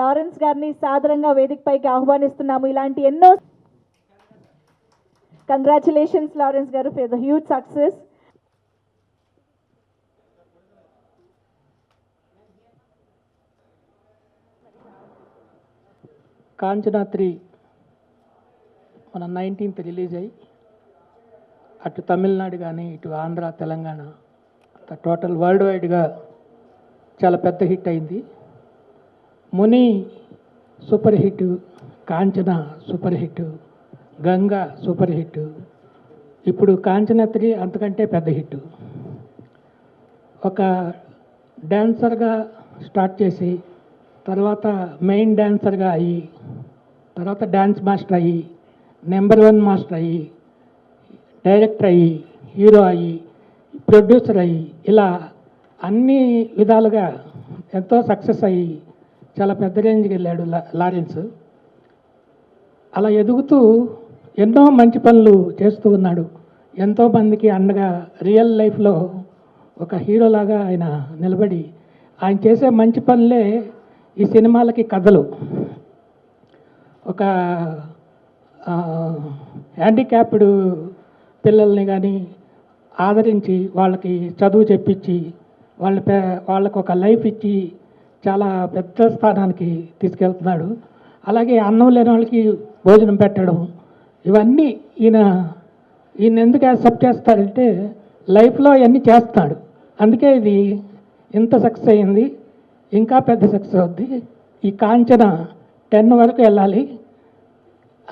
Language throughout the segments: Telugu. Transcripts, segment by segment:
లారెన్స్ గారిని సాదరంగా వేదికపైకి ఆహ్వానిస్తున్నాము. ఇలాంటి ఎన్నో కంగ్రాచులేషన్స్ లారెన్స్ గారు for the huge success. Kanchana 3 మన 19th రిలీజ్ అయ్యి అటు తమిళనాడు కానీ ఇటు ఆంధ్ర తెలంగాణ టోటల్ వరల్డ్ వైడ్గా చాలా పెద్ద హిట్ అయింది. ముని super hit, Kanchana super hit, Ganga super hit, ఇప్పుడు కాంచనా 3 అంతకంటే పెద్ద హిట్. ఒక డ్యాన్సర్గా స్టార్ట్ చేసి తర్వాత మెయిన్ డ్యాన్సర్గా అయ్యి తర్వాత డ్యాన్స్ మాస్టర్ అయ్యి నెంబర్ 1 మాస్టర్ అయ్యి డైరెక్టర్ అయ్యి హీరో అయ్యి ప్రొడ్యూసర్ అయ్యి ఇలా అన్ని విధాలుగా ఎంతో సక్సెస్ అయ్యి చాలా పెద్ద రేంజ్కి వెళ్ళాడు లారెన్స్. అలా ఎదుగుతూ ఎన్నో మంచి పనులు చేస్తూ ఉన్నాడు. ఎంతోమందికి అండగా రియల్ లైఫ్లో ఒక హీరోలాగా ఆయన నిలబడి ఆయన చేసే మంచి పనులే ఈ సినిమాలకి కథలు. ఒక హ్యాండిక్యాప్డ్ పిల్లల్ని కానీ ఆదరించి వాళ్ళకి చదువు చెప్పించి వాళ్ళకు ఒక లైఫ్ ఇచ్చి చాలా పెద్ద స్థానానికి తీసుకెళ్తున్నాడు. అలాగే అన్నం లేని వాళ్ళకి భోజనం పెట్టడం, ఇవన్నీ ఈయన ఎందుకు యాక్సెప్ట్ చేస్తాడంటే లైఫ్లో అవన్నీ చేస్తున్నాడు. అందుకే ఇది ఇంత సక్సెస్ అయింది, ఇంకా పెద్ద సక్సెస్ అవుద్ది. ఈ కాంచన 10 వరకు వెళ్ళాలి,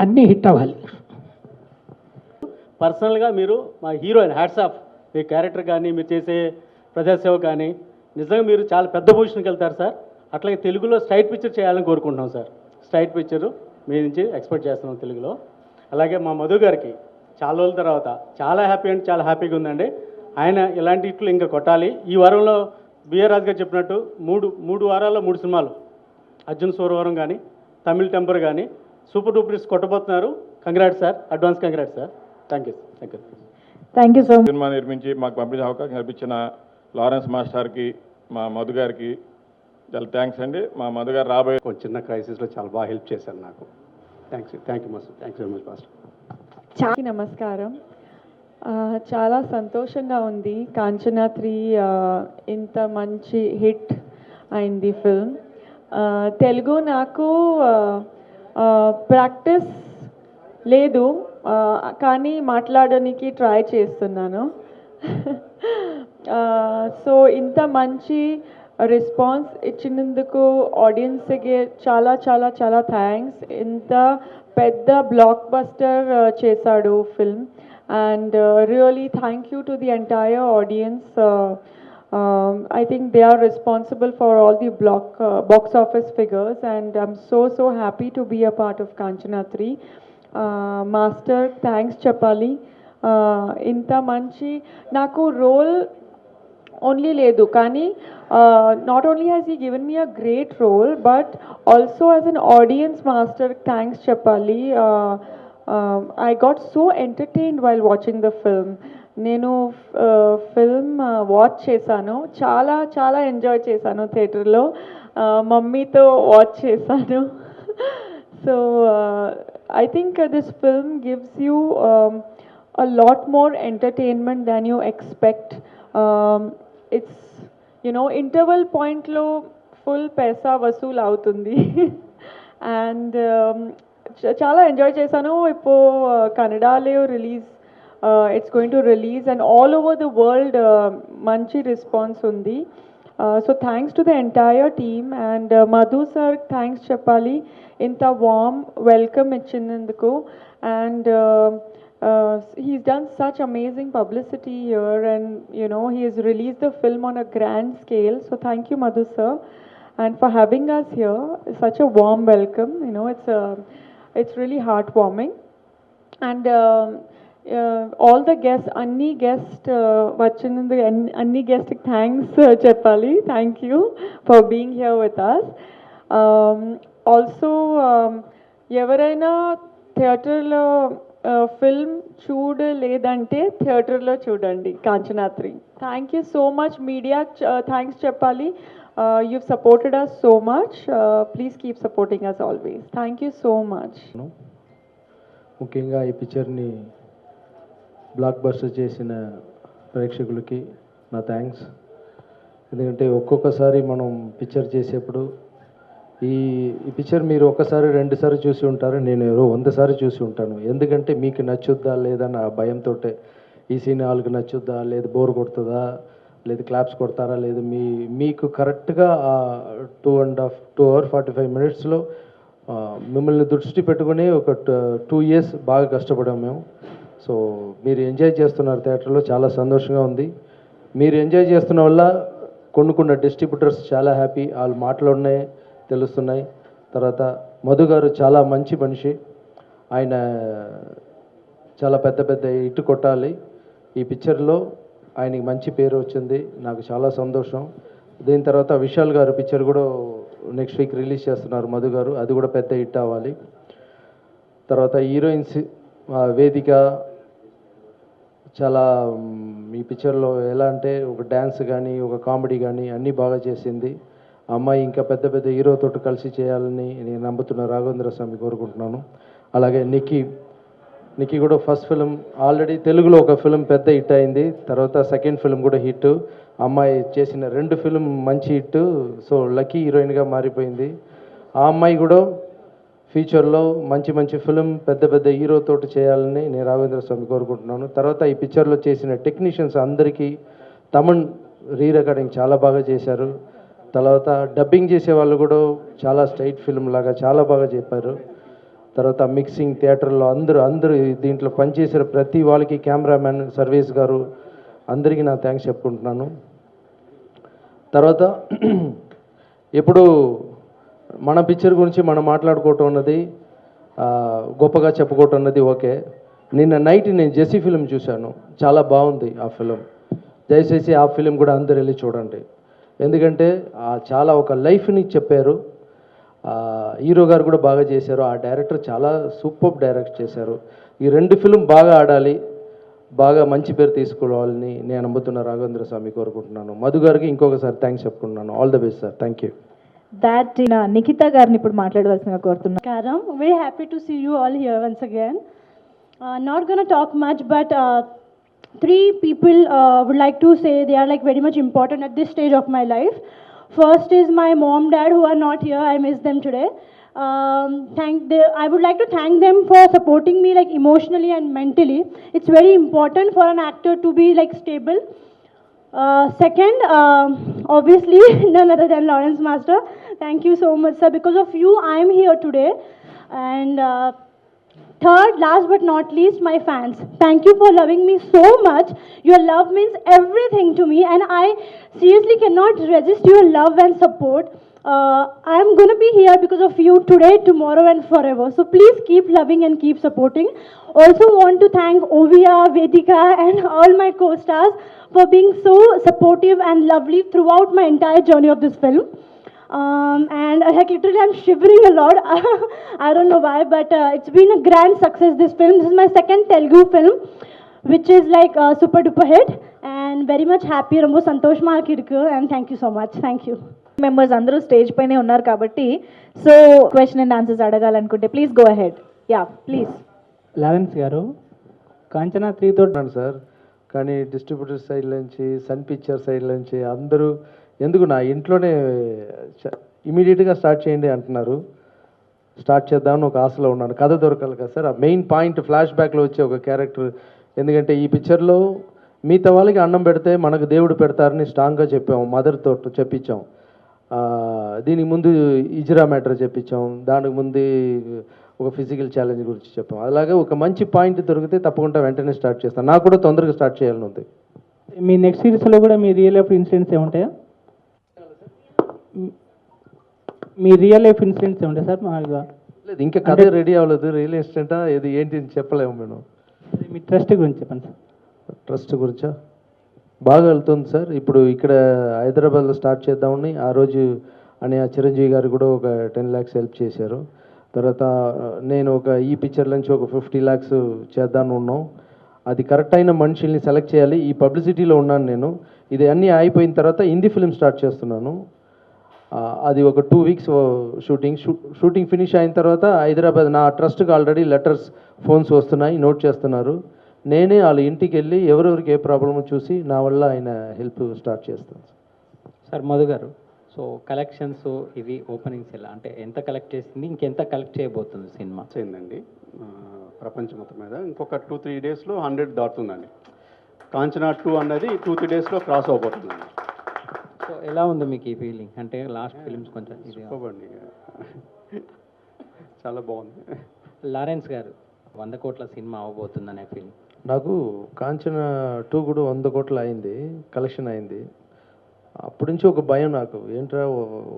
అన్నీ హిట్ అవ్వాలి. పర్సనల్గా మీరు మా హీరోయిన్ హ్యాట్స్ ఆఫ్. మీ క్యారెక్టర్ కానీ మీరు చేసే ప్రజాసేవ కానీ నిజంగా మీరు చాలా పెద్ద పొజిషన్కి వెళ్తారు సార్. అట్లాగే తెలుగులో స్ట్రైట్ పిక్చర్ చేయాలని కోరుకుంటున్నాం సార్. స్ట్రైట్ పిక్చరు మీ నుంచి ఎక్స్పెక్ట్ చేస్తున్నాం తెలుగులో. అలాగే మా మధు గారికి చాలా రోజుల తర్వాత చాలా హ్యాపీ అంటే చాలా హ్యాపీగా ఉందండి. ఆయన ఇలాంటి ఇట్లు ఇంకా కొట్టాలి. ఈ వారంలో బిఆర్ రాజు గారు చెప్పినట్టు మూడు వారాల్లో 3 సినిమాలు, అర్జున్ సూరవరం కానీ తమిళ్ టెంపర్ కానీ సూపర్ డూపర్ హిట్స్ కొట్టబోతున్నారు. Congrats sir, advance congrats sir. Thank you so much. సినిమా నిర్మించి మాకు పంపించే అవకాశం కల్పించిన లారెన్స్ మాస్టర్కి, మా మధు గారికి చాలా థ్యాంక్స్ అండి. మా మధు గారు రాబోయే ఒక చిన్న క్రైసిస్లో చాలా బాగా హెల్ప్ చేశారు నాకు. Thank you master. Thanks very much master. నమస్కారం. చాలా సంతోషంగా ఉంది కాంచనా 3 ఇంత మంచి హిట్ అయింది ఫిల్మ్. తెలుగు నాకు ప్రాక్టీస్ లేదు, కానీ మాట్లాడడానికి ట్రై చేస్తున్నాను. సో ఇంత మంచి రెస్పాన్స్ ఇచ్చినందుకు ఆడియన్స్కి చాలా చాలా చాలా థ్యాంక్స్. ఇంత పెద్ద బ్లాక్ బస్టర్ చేశాడు film. And really thank you to the entire audience. I think they are responsible for all the box office figures, and I'm so happy to be a part of Kanchana 3. Master, thanks Chapali. Inta manchi naku role only ledu kani not only has he given me a great role, but also as an audience master, thanks Chapali. I got so entertained while watching the film. నేను ఫిల్మ్ వాచ్ చేశాను, చాలా చాలా ఎంజాయ్ చేశాను థియేటర్లో. మమ్మీతో వాచ్ చేశాను. So I think this film gives you a lot more entertainment than you expect. It's, you know, interval point lo full paisa vasool avutundi. And చాలా ఎంజాయ్ చేశాను. ఇప్పుడు కన్నడలో release, it's going to release and all over the world మంచి రెస్పాన్స్ ఉంది. So thanks to the entire team and Madhu sir thanks చెప్పాలి ఇంత వార్మ్ వెల్కమ్ ఇచ్చినందుకు. And he's done such amazing publicity here, and you know he has released the film on a grand scale. So thank you Madhu sir, and for having us here. Such a warm welcome, you know, it's really heartwarming. And all the guests, anni guest vachinandu anni guest thanks cheppali. Thank you for being here with us. Also ఎవరైనా థియేటర్లో ఫిల్మ్ చూడలేదంటే థియేటర్లో చూడండి Kanchana 3. Thank you so much media, thanks చెప్పాలి. You've supported us so much. Please keep supporting us always. Thank you so much. ముఖ్యంగా ఈ పిక్చర్ని బ్లాక్ బస్టర్ చేసిన ప్రేక్షకులకి నా థ్యాంక్స్. ఎందుకంటే ఒక్కొక్కసారి మనం పిక్చర్ చేసేప్పుడు ఈ పిక్చర్ మీరు ఒకసారి రెండుసార్లు చూసి ఉంటారు, నేను 100 సార్లు చూసి ఉంటాను. ఎందుకంటే మీకు నచ్చుద్దా లేదా నా భయంతో ఈ సీన్ వాళ్ళకి నచ్చుద్దా, లేదు బోర్ కొడుతుందా, లేదు క్లాప్స్ కొడతారా, లేదు మీకు కరెక్ట్గా 2 hours 45 minutesలో మిమ్మల్ని దృష్టి పెట్టుకుని ఒక 2 years బాగా కష్టపడాం మేము. సో మీరు ఎంజాయ్ చేస్తున్నారు థియేటర్లో, చాలా సంతోషంగా ఉంది. మీరు ఎంజాయ్ చేస్తున్న వల్ల కొనుక్కున్న డిస్ట్రిబ్యూటర్స్ చాలా హ్యాపీ, వాళ్ళ మాటలోనే తెలుస్తున్నాయి. తర్వాత మధు గారు చాలా మంచి మనిషి, ఆయన చాలా పెద్ద హిట్ కొట్టాలి. ఈ పిక్చర్లో ఆయనకి మంచి పేరు వచ్చింది, నాకు చాలా సంతోషం. దీని తర్వాత విశాల్ గారు పిక్చర్ కూడా నెక్స్ట్ వీక్ రిలీజ్ చేస్తున్నారు మధు గారు, అది కూడా పెద్ద హిట్ అవ్వాలి. తర్వాత హీరోయిన్స్ వేదిక చాలా ఈ పిక్చర్లో ఎలా అంటే ఒక డ్యాన్స్ కానీ ఒక కామెడీ కానీ అన్నీ బాగా చేసింది. ఆ అమ్మాయి ఇంకా పెద్ద హీరోతో కలిసి చేయాలని నేను నమ్ముతున్న రాఘవేంద్ర స్వామి కోరుకుంటున్నాను. అలాగే నిక్కీ కూడా ఫస్ట్ ఫిలిం ఆల్రెడీ తెలుగులో ఒక ఫిలిం పెద్ద హిట్ అయింది, తర్వాత సెకండ్ ఫిలిం కూడా హిట్. అమ్మాయి చేసిన 2 ఫిలిం మంచి హిట్, సో లక్కీ హీరోయిన్గా మారిపోయింది. ఆ అమ్మాయి కూడా ఫ్యూచర్లో మంచి ఫిలిం పెద్ద హీరోతో చేయాలని నేను రాఘవేంద్ర స్వామి కోరుకుంటున్నాను. తర్వాత ఈ పిక్చర్లో చేసిన టెక్నీషియన్స్ అందరికీ తమిళ్ రీ రికార్డింగ్ చాలా బాగా చేశారు. తర్వాత డబ్బింగ్ చేసే వాళ్ళు కూడా చాలా స్ట్రైట్ ఫిల్మ్ లాగా చాలా బాగా చెప్పారు. తర్వాత మిక్సింగ్ థియేటర్లో అందరూ దీంట్లో పనిచేసిన ప్రతి వాళ్ళకి, కెమెరామ్యాన్ సర్వీస్ గారు అందరికీ నా థ్యాంక్స్ చెప్పుకుంటున్నాను. తర్వాత ఎప్పుడు మన పిక్చర్ గురించి మనం మాట్లాడుకోవటం అన్నది గొప్పగా చెప్పుకోవటం అన్నది ఓకే. నిన్న నైట్ నేను జెస్సీ ఫిలిం చూశాను, చాలా బాగుంది ఆ ఫిలిం. దయచేసి ఆ ఫిలిం కూడా అందరు వెళ్ళి చూడండి. ఎందుకంటే చాలా ఒక లైఫ్ని చెప్పారు. హీరో గారు కూడా బాగా చేశారు, ఆ డైరెక్టర్ చాలా సూపర్ డైరెక్ట్ చేశారు. ఈ 2 ఫిలిం బాగా ఆడాలి, బాగా మంచి పేరు తీసుకోవాలని నేను నమ్ముతున్న రాఘవేంద్ర స్వామి కోరుకుంటున్నాను. మధు గారికి ఇంకొకసారి థ్యాంక్స్ చెప్పుకుంటున్నాను. All the best sir, thank you. That Nikhita గారిని ఇప్పుడు మాట్లాడవలసిందిగా కోరుతున్నాను. Karam, very happy to see you all here once again. Not gonna talk much, but 3 people would like to say they are like very much important at this stage of my life. First is my mom, dad, who are not here. I miss them today. I would like to thank them for supporting me like emotionally and mentally. It's very important for an actor to be like stable. Second, obviously, none other than Lawrence Master. Thank you so much, sir. Because of you, I am here today. And third, last but not least, my fans. Thank you for loving me so much. Your love means everything to me, and I seriously cannot resist your love and support. I'm gonna be here because of you today, tomorrow, and forever. So please keep loving and keep supporting. Also want to thank Ovia, Vedika, and all my co-stars for being so supportive and lovely throughout my entire journey of this film. And like literally I'm shivering a lot. I don't know why, but it's been a grand success, this film. This is my second Telugu film, which is like super duper hit, and very much happy. Rombo santosh maakirku, and thank you so much. Thank you. Members అందరూ స్టేజ్ పైనే ఉన్నారు కాబట్టి సో క్వశ్చన్ అండ్ ఆన్సర్స్ అడగాలనుకుంటే please go ahead. Yeah please. Lawrence garu, Kanchana 3 తోటి ఉన్నాను సార్, కానీ డిస్ట్రిబ్యూటర్ సైడ్ నుంచి, సన్ పిక్చర్ సైడ్ నుంచి అందరూ ఎందుకు నా ఇంట్లోనే ఇమీడియట్గా స్టార్ట్ చేయండి అంటున్నారు. స్టార్ట్ చేద్దామని ఒక ఆశలో ఉన్నాను. కథ దొరకాలి కదా సార్, ఆ మెయిన్ పాయింట్ ఫ్లాష్ బ్యాక్లో వచ్చే ఒక క్యారెక్టర్. ఎందుకంటే ఈ పిక్చర్లో మిగతా వాళ్ళకి అన్నం పెడితే మనకు దేవుడు పెడతారని స్ట్రాంగ్గా చెప్పాము, మదర్తో చెప్పించాం. దీనికి ముందు ఇజ్రా మ్యాటర్ చెప్పించాం, దానికి ముందు ఒక ఫిజికల్ ఛాలెంజ్ గురించి చెప్పాం. అలాగే ఒక మంచి పాయింట్ దొరికితే తప్పకుండా వెంటనే స్టార్ట్ చేస్తాను. నాకు కూడా తొందరగా స్టార్ట్ చేయాలని ఉంది. మీ నెక్స్ట్ సిరీస్లో కూడా మీ రియల్ లైఫ్ ఇన్సిడెంట్స్ ఏముంటాయా? మీ రియల్ లైఫ్ ఇన్సిడెంట్స్ ఏముంటాయి సార్? మామూలుగా లేదు, ఇంకా కథ రెడీ అవ్వలేదు. రియల్ ఎస్టేటా ఇది ఏంటి అని చెప్పలేము మేము. మీ ట్రస్ట్ గురించి చెప్పండి సార్. ట్రస్ట్ గురించా? బాగా వెళ్తుంది సార్. ఇప్పుడు ఇక్కడ హైదరాబాద్లో స్టార్ట్ చేద్దామని ఆ రోజు అని ఆ చిరంజీవి గారు కూడా ఒక 10 lakhs హెల్ప్ చేశారు. తర్వాత నేను ఒక ఈ పిక్చర్ నుంచి ఒక 50 lakhs చేద్దామని ఉన్నాం. అది కరెక్ట్ అయిన మనుషుల్ని సెలెక్ట్ చేయాలి. ఈ పబ్లిసిటీలో ఉన్నాను నేను. ఇది అన్నీ అయిపోయిన తర్వాత హిందీ ఫిలిం స్టార్ట్ చేస్తున్నాను. అది ఒక 2 వీక్స్ షూటింగ్ ఫినిష్ అయిన తర్వాత హైదరాబాద్ నా ట్రస్ట్కి ఆల్రెడీ లెటర్స్ ఫోన్స్ వస్తున్నాయి, నోట్ చేస్తున్నారు. నేనే వాళ్ళ ఇంటికి వెళ్ళి ఎవరెవరికి ఏ ప్రాబ్లమో చూసి నా వల్ల ఆయన హెల్ప్ స్టార్ట్ చేస్తాను. సార్ మధు గారు, సో కలెక్షన్స్ ఇవి ఓపెనింగ్స్ ఎలా అంటే ఎంత కలెక్ట్ చేసింది, ఇంకెంత కలెక్ట్ చేయబోతుంది సినిమా? అయిందండి ప్రపంచం మొత్తం మీద ఇంకొక 2-3 డేస్లో 100 దాటుతుందండి. కాంచనా 2 అన్నది 2-3 డేస్లో క్రాస్ అవబోతుందండి. సో ఎలా ఉంది మీకు ఈ ఫీలింగ్? అంటే లాస్ట్ ఫిలిమ్స్ కొంచెం ఇది చూడండి, చాలా బాగుంది. లారెన్స్ గారు 100 కోట్ల సినిమా అవబోతుందనే ఫీలింగ్? నాకు కాంచనా 2 కూడా 100 కోట్లు అయింది, కలెక్షన్ అయింది. అప్పటి నుంచి ఒక భయం నాకు, ఏంట్రా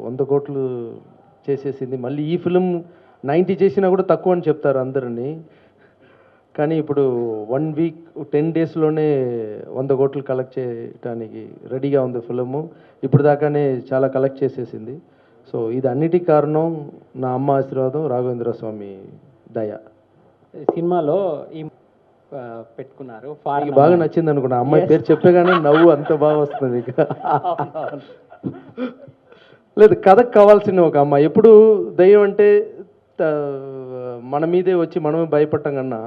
100 కోట్లు చేసేసింది, మళ్ళీ ఈ ఫిలిం 90 చేసినా కూడా తక్కువ అని చెప్తారు అందరినీ. కానీ ఇప్పుడు 1 వీక్ 10 డేస్లోనే 100 కోట్లు కలెక్ట్ చేయడానికి రెడీగా ఉంది ఫిలిము. ఇప్పుడు దాకానే చాలా కలెక్ట్ చేసేసింది. సో ఇది అన్నిటికీ కారణం నా అమ్మ ఆశీర్వాదం, రాఘవేంద్ర స్వామి దయ. సినిమాలో ఈ పెట్టుకున్నారు నీకు బాగా నచ్చింది అనుకున్నా, అమ్మాయి పేరు చెప్పగానే నవ్వు అంత బాగా వస్తుంది. ఇక లేదు, కథకు కావాల్సిన ఒక అమ్మాయి. ఎప్పుడు దయ్యం అంటే మన మీదే వచ్చి మనమే భయపడటం కన్నా,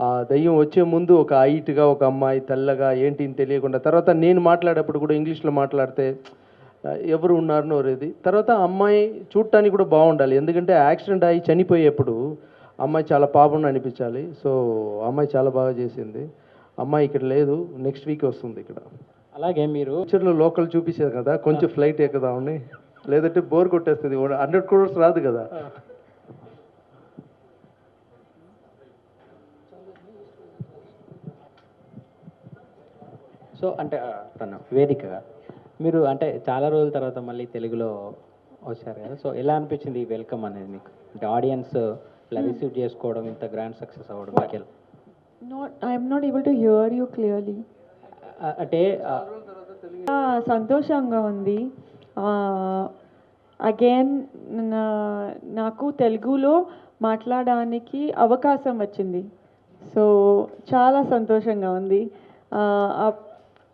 ఆ దయ్యం వచ్చే ముందు ఒక హైట్గా ఒక అమ్మాయి తెల్లగా ఏంటి అని తెలియకుండా, తర్వాత నేను మాట్లాడేటప్పుడు కూడా ఇంగ్లీష్లో మాట్లాడితే ఎవరు ఉన్నారు నోరేది. తర్వాత అమ్మాయి చూడటానికి కూడా బాగుండాలి, ఎందుకంటే యాక్సిడెంట్ అయ్యి చనిపోయేప్పుడు అమ్మాయి చాలా పాపం అనిపించాలి. సో అమ్మాయి చాలా బాగా చేసింది. అమ్మాయి ఇక్కడ లేదు, నెక్స్ట్ వీక్ వస్తుంది ఇక్కడ. అలాగే మీరు ఫ్యూచర్లో లోకల్ చూపించారు కదా, కొంచెం ఫ్లైట్ ఎక్కుదామని, లేదంటే బోర్ కొట్టేస్తుంది. 100 crores రాదు కదా. సో అంటే తను వేదికగా మీరు అంటే చాలా రోజుల తర్వాత మళ్ళీ తెలుగులో వచ్చారు కదా, సో ఎలా అనిపించింది ఈ వెల్కమ్ అనేది మీకు? అంటే ఆడియన్స్ ఇలా రిసీవ్ చేసుకోవడం, ఇంత గ్రాండ్ సక్సెస్ అవ్వడం మీకు ఎలా? I'm not able to hear you clearly. అంటే సంతోషంగా ఉంది. అగైన్ నాకు తెలుగులో మాట్లాడడానికి అవకాశం వచ్చింది. సో చాలా సంతోషంగా ఉంది.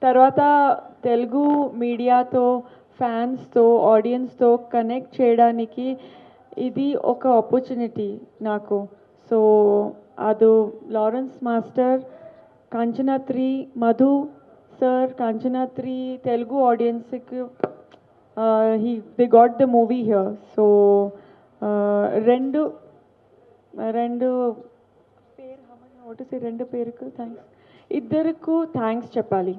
తర్వాత తెలుగు మీడియాతో, ఫ్యాన్స్తో, ఆడియన్స్తో కనెక్ట్ చేయడానికి ఇది ఒక ఆపర్చునిటీ నాకు. సో అది Lawrence master, Kanchana 3, Madhu sir, Kanchana 3 Telugu ఆడియన్స్కి they got the movie here. So రెండు పేరుకు థ్యాంక్స్, ఇద్దరికి థ్యాంక్స్ చెప్పాలి.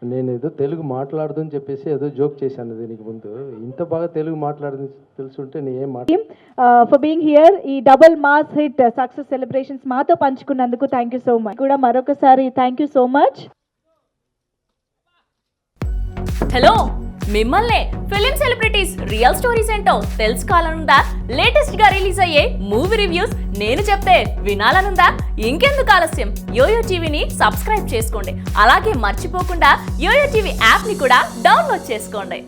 నేను ఏదో తెలుగు మాట్లాడదని చెప్పేసి ఏదో జోక్ చేశాను దీనికి ముందు. ఇంత బాగా తెలుగు మాట్లాడదని తెలుసుంటే నేను ఏం ఫర్ బీయింగ్ హియర్, ఈ double mass hit success celebrations మాతో పంచుకున్నందుకు థ్యాంక్ యూ సో మచ్. కూడా మరొకసారి thank you so much. Hello, మిమ్మల్నే ఫిలిం సెలబ్రిటీస్ రియల్ స్టోరీస్ ఏంటో తెలుసుకోవాలనుందా? లేటెస్ట్ గా రిలీజ్ అయ్యే మూవీ రివ్యూస్ నేను చెప్తే వినాలనుందా? ఇంకెందుకు ఆలస్యం, యోయో టీవీని సబ్స్క్రైబ్ చేసుకోండి. అలాగే మర్చిపోకుండా యోయో టీవీ యాప్ ని కూడా డౌన్లోడ్ చేసుకోండి.